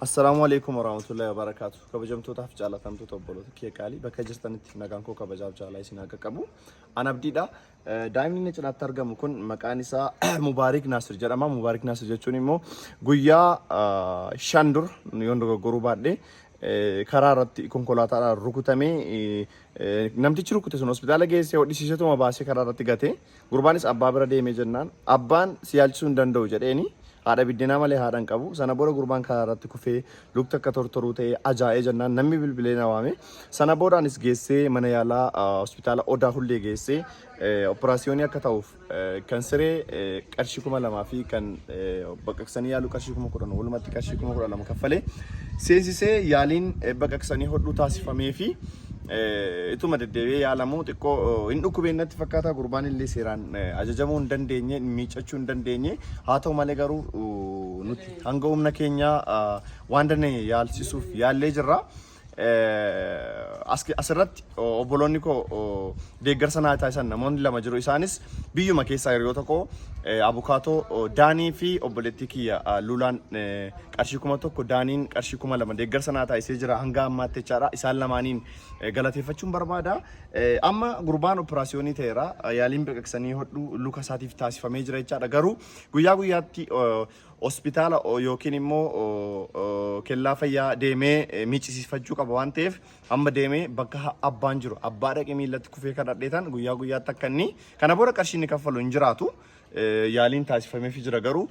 Assalamu alaikum warahmatullahi wabarakatuh. Kabajamtootaaf jaalatamtoota obboloota kee qaalii bakka jirtanitti nagaan koo kabajaaf jaalala isin akka qabu. Ana abdiidha. Daa'imni inni cinaatti argamu kun maqaan isaa Mubaarik Naasir jedhama. Mubaarik Naasir jechuun immoo guyyaa 5 dur yoon dogoggoruu baadhee karaa irratti konkolaataadhaan rukutamee namtichi rukute sun hospitaala geessee hodhisiisetuma baasee karaa irratti gate. Gurbaanis abbaa bira deemee jennaan abbaan si yaalchisuu hin danda'u jedheeni. Haadha biddeenaa malee haadhaan qabu. Sana booda gurbaan karaa irratti kufee lukti akka tortoruu ta'ee ajaa'ee jennaan namni bilbilee na waame. Sana boodaanis geessee mana yaalaa hospitaala Odaa Hullee geessee operaasiyoonii akka ta'uuf kan siree qarshii 2,000 fi kan baqaqsanii yaaluu qarshii 10,000 walumatti qarshii 12,000 kaffalee seensisee yaaliin baqaqsanii hodhuu taasifamee fi ituma deddeebi'ee yaalamu xiqqoo hin dhukkubeen natti fakkaata. Gurbaan illee seeraan ajajamuu hin dandeenye miicachuu hin dandeenye haa ta'u malee garuu nuti hanga humna keenya waan dandeenye yaalsisuuf yaallee jirra. Asirratti obboloonni koo deeggarsa naa taasisan namoonni lama jiru. Isaanis biyyuma keessaa hiriyoota koo abukaatoo Daanii fi obboleettii kiyya Luulaan qarshii 1,000 Daaniin qarshii 2,000 deeggarsa naa taasisee jira hanga ammaatti jechaadha. Isaan lamaaniin galateeffachuun barbaada. Amma gurbaan operaasiyoonii ta'eera. Yaaliin baqaqsanii hodhuu luka isaatiif taasifamee jira jechaadha. Garuu guyyaa guyyaatti hospitaala yookiin immoo kellaa fayyaa deemee miicisiifachuu qaba waan ta'eef amma deemee bakka abbaan jiru abbaa dhaqee miillatti kufee kadhadheetan guyyaa guyyaatti akka inni kana booda qarshii inni kaffalu hin jiraatu. Yaaliin taasifameefii jira garuu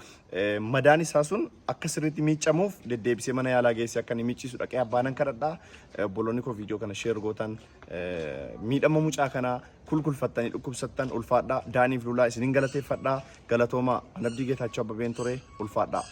madaan isaa sun akka sirriitti miicamuuf deddeebisee mana yaalaa geessee akka inni miicisu dhaqee abbaanan kadhadhaa. Obboloonni koo viidiyoo kana sheer gootan miidhama mucaa kanaa kulkulfattanii dhukkubsattan ulfaadhaa. Daaniif Luulaa isinin galateeffadhaa. Galatooma Anabdii Geetaachoo Abbabeen ture ulfaadhaa.